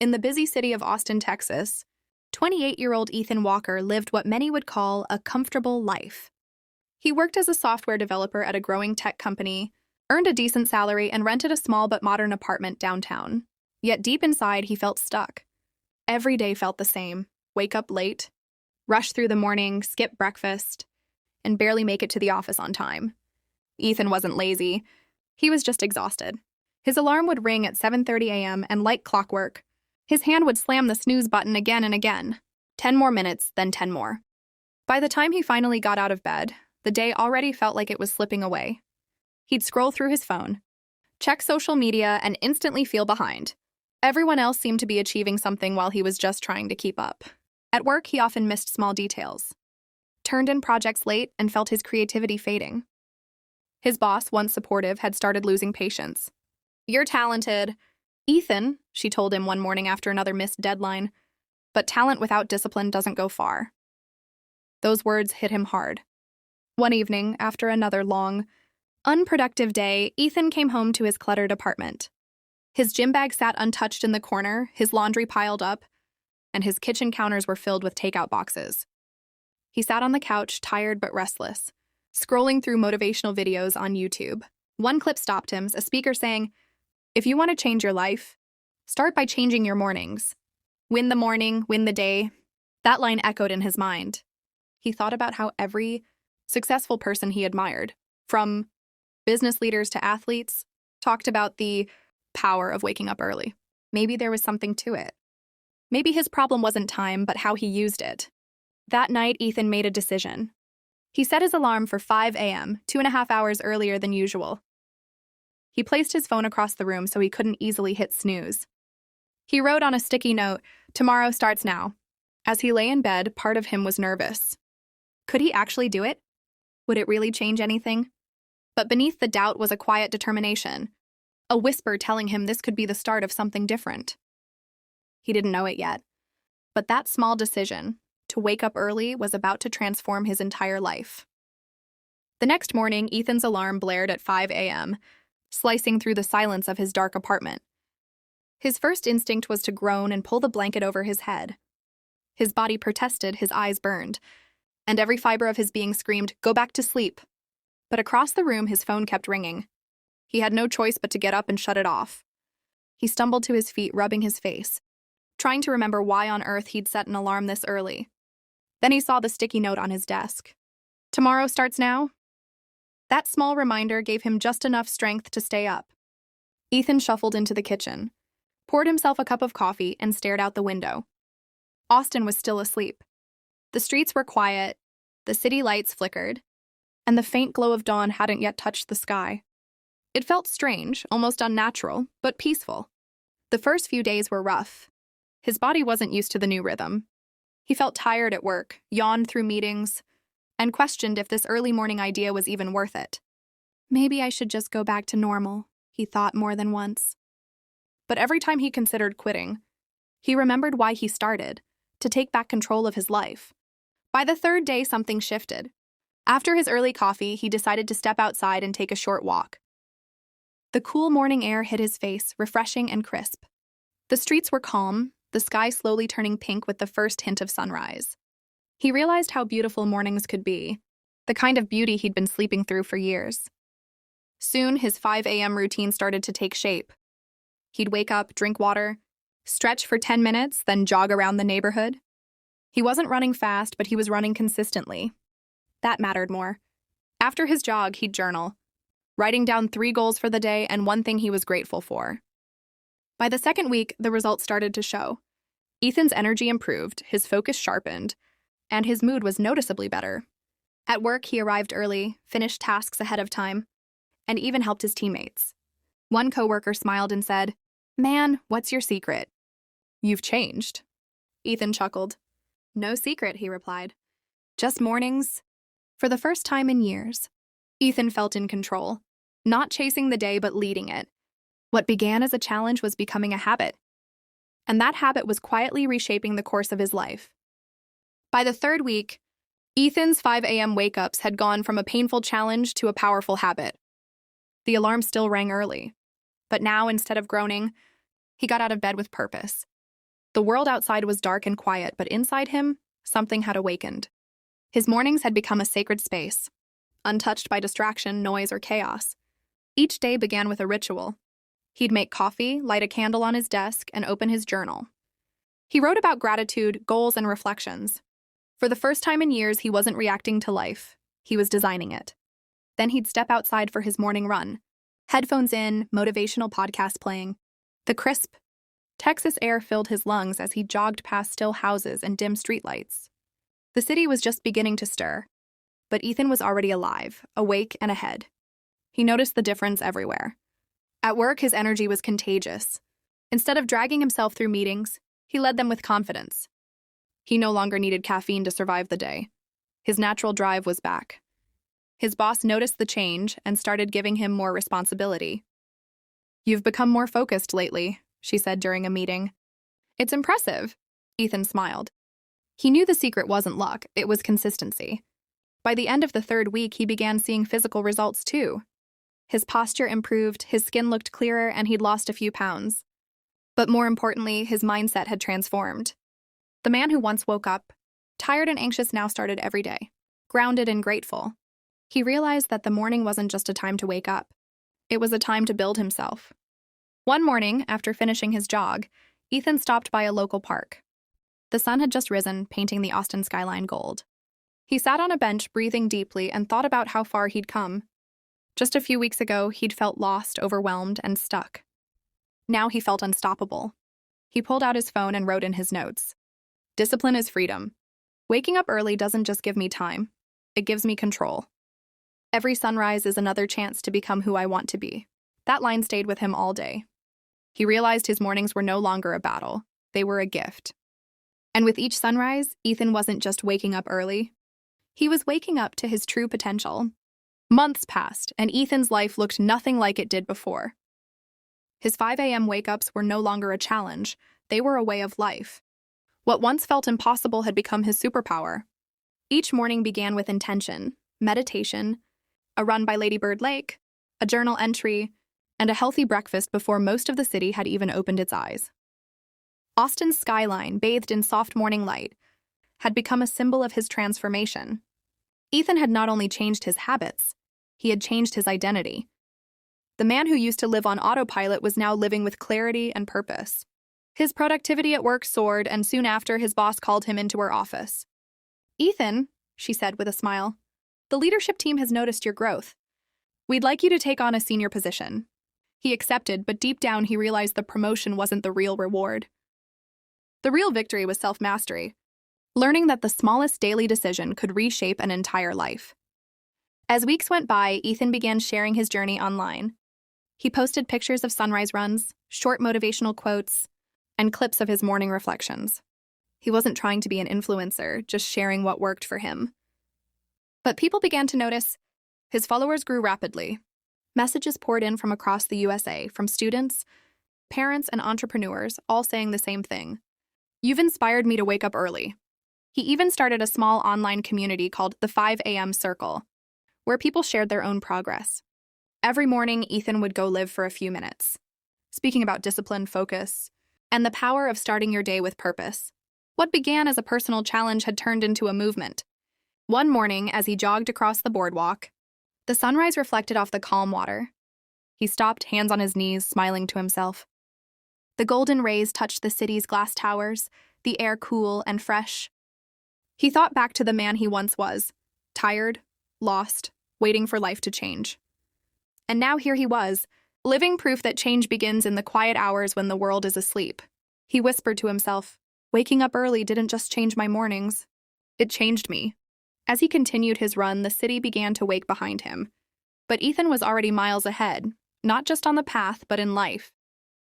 In the busy city of Austin, Texas, 28-year-old Ethan Walker lived what many would call a comfortable life. He worked as a software developer at a growing tech company, earned a decent salary, and rented a small but modern apartment downtown. Yet deep inside, he felt stuck. Every day felt the same. Wake up late, rush through the morning, skip breakfast, and barely make it to the office on time. Ethan wasn't lazy. He was just exhausted. His alarm would ring at 7:30 a.m., and like clockwork, his hand would slam the snooze button again and again. 10 more minutes, then 10 more. By the time he finally got out of bed, the day already felt like it was slipping away. He'd scroll through his phone, check social media, and instantly feel behind. Everyone else seemed to be achieving something while he was just trying to keep up. At work, he often missed small details, turned in projects late, and felt his creativity fading. His boss, once supportive, had started losing patience. "You're talented, Ethan," she told him one morning after another missed deadline, "but talent without discipline doesn't go far." Those words hit him hard. One evening, after another long, unproductive day, Ethan came home to his cluttered apartment. His gym bag sat untouched in the corner, his laundry piled up, and his kitchen counters were filled with takeout boxes. He sat on the couch, tired but restless, scrolling through motivational videos on YouTube. One clip stopped him, a speaker saying, "If you want to change your life, start by changing your mornings. Win the morning, win the day." That line echoed in his mind. He thought about how every successful person he admired, from business leaders to athletes, talked about the power of waking up early. Maybe there was something to it. Maybe his problem wasn't time, but how he used it. That night, Ethan made a decision. He set his alarm for 5 a.m., 2.5 hours earlier than usual. He placed his phone across the room so he couldn't easily hit snooze. He wrote on a sticky note, "Tomorrow starts now." As he lay in bed, part of him was nervous. Could he actually do it? Would it really change anything? But beneath the doubt was a quiet determination, a whisper telling him this could be the start of something different. He didn't know it yet, but that small decision, to wake up early, was about to transform his entire life. The next morning, Ethan's alarm blared at 5 a.m., slicing through the silence of his dark apartment. His first instinct was to groan and pull the blanket over his head. His body protested, his eyes burned, and every fiber of his being screamed, "Go back to sleep." But across the room, his phone kept ringing. He had no choice but to get up and shut it off. He stumbled to his feet, rubbing his face, trying to remember why on earth he'd set an alarm this early. Then he saw the sticky note on his desk. "Tomorrow starts now?" That small reminder gave him just enough strength to stay up. Ethan shuffled into the kitchen, poured himself a cup of coffee, and stared out the window. Austin was still asleep. The streets were quiet, the city lights flickered, and the faint glow of dawn hadn't yet touched the sky. It felt strange, almost unnatural, but peaceful. The first few days were rough. His body wasn't used to the new rhythm. He felt tired at work, yawned through meetings, and questioned if this early morning idea was even worth it. "Maybe I should just go back to normal," he thought more than once. But every time he considered quitting, he remembered why he started, to take back control of his life. By the third day, something shifted. After his early coffee, he decided to step outside and take a short walk. The cool morning air hit his face, refreshing and crisp. The streets were calm, the sky slowly turning pink with the first hint of sunrise. He realized how beautiful mornings could be, the kind of beauty he'd been sleeping through for years. Soon, his 5 a.m. routine started to take shape. He'd wake up, drink water, stretch for 10 minutes, then jog around the neighborhood. He wasn't running fast, but he was running consistently. That mattered more. After his jog, he'd journal, writing down 3 goals for the day and one thing he was grateful for. By the second week, the results started to show. Ethan's energy improved, his focus sharpened, and his mood was noticeably better. At work, he arrived early, finished tasks ahead of time, and even helped his teammates. One coworker smiled and said, "Man, what's your secret?" "You've changed." Ethan chuckled. "No secret," he replied. "Just mornings." For the first time in years, Ethan felt in control, not chasing the day but leading it. What began as a challenge was becoming a habit, and that habit was quietly reshaping the course of his life. By the third week, Ethan's 5 a.m. wake-ups had gone from a painful challenge to a powerful habit. The alarm still rang early, but now, instead of groaning, he got out of bed with purpose. The world outside was dark and quiet, but inside him, something had awakened. His mornings had become a sacred space, untouched by distraction, noise, or chaos. Each day began with a ritual. He'd make coffee, light a candle on his desk, and open his journal. He wrote about gratitude, goals, and reflections. For the first time in years, he wasn't reacting to life. He was designing it. Then he'd step outside for his morning run. Headphones in, motivational podcast playing. The crisp, Texas air filled his lungs as he jogged past still houses and dim streetlights. The city was just beginning to stir, but Ethan was already alive, awake, and ahead. He noticed the difference everywhere. At work, his energy was contagious. Instead of dragging himself through meetings, he led them with confidence. He no longer needed caffeine to survive the day. His natural drive was back. His boss noticed the change and started giving him more responsibility. "You've become more focused lately," she said during a meeting. "It's impressive," Ethan smiled. He knew the secret wasn't luck, it was consistency. By the end of the third week, he began seeing physical results too. His posture improved, his skin looked clearer, and he'd lost a few pounds. But more importantly, his mindset had transformed. The man who once woke up, tired and anxious, now started every day, grounded and grateful. He realized that the morning wasn't just a time to wake up. It was a time to build himself. One morning, after finishing his jog, Ethan stopped by a local park. The sun had just risen, painting the Austin skyline gold. He sat on a bench, breathing deeply, and thought about how far he'd come. Just a few weeks ago, he'd felt lost, overwhelmed, and stuck. Now he felt unstoppable. He pulled out his phone and wrote in his notes, "Discipline is freedom. Waking up early doesn't just give me time, it gives me control. Every sunrise is another chance to become who I want to be." That line stayed with him all day. He realized his mornings were no longer a battle, they were a gift. And with each sunrise, Ethan wasn't just waking up early. He was waking up to his true potential. Months passed, and Ethan's life looked nothing like it did before. His 5 a.m. wake-ups were no longer a challenge, they were a way of life. What once felt impossible had become his superpower. Each morning began with intention, meditation, a run by Lady Bird Lake, a journal entry, and a healthy breakfast before most of the city had even opened its eyes. Austin's skyline, bathed in soft morning light, had become a symbol of his transformation. Ethan had not only changed his habits, he had changed his identity. The man who used to live on autopilot was now living with clarity and purpose. His productivity at work soared, and soon after, his boss called him into her office. "Ethan," she said with a smile, "the leadership team has noticed your growth. We'd like you to take on a senior position." He accepted, but deep down he realized the promotion wasn't the real reward. The real victory was self-mastery, learning that the smallest daily decision could reshape an entire life. As weeks went by, Ethan began sharing his journey online. He posted pictures of sunrise runs, short motivational quotes, and clips of his morning reflections. He wasn't trying to be an influencer, just sharing what worked for him. But people began to notice. His followers grew rapidly. Messages poured in from across the USA, from students, parents, and entrepreneurs, all saying the same thing. "You've inspired me to wake up early." He even started a small online community called the 5 a.m. Circle, where people shared their own progress. Every morning, Ethan would go live for a few minutes, speaking about discipline, focus, and the power of starting your day with purpose. What began as a personal challenge had turned into a movement. One morning, as he jogged across the boardwalk, the sunrise reflected off the calm water. He stopped, hands on his knees, smiling to himself. The golden rays touched the city's glass towers, the air cool and fresh. He thought back to the man he once was, tired, lost, waiting for life to change. And now here he was, living proof that change begins in the quiet hours when the world is asleep. He whispered to himself, "Waking up early didn't just change my mornings. It changed me." As he continued his run, the city began to wake behind him. But Ethan was already miles ahead, not just on the path, but in life.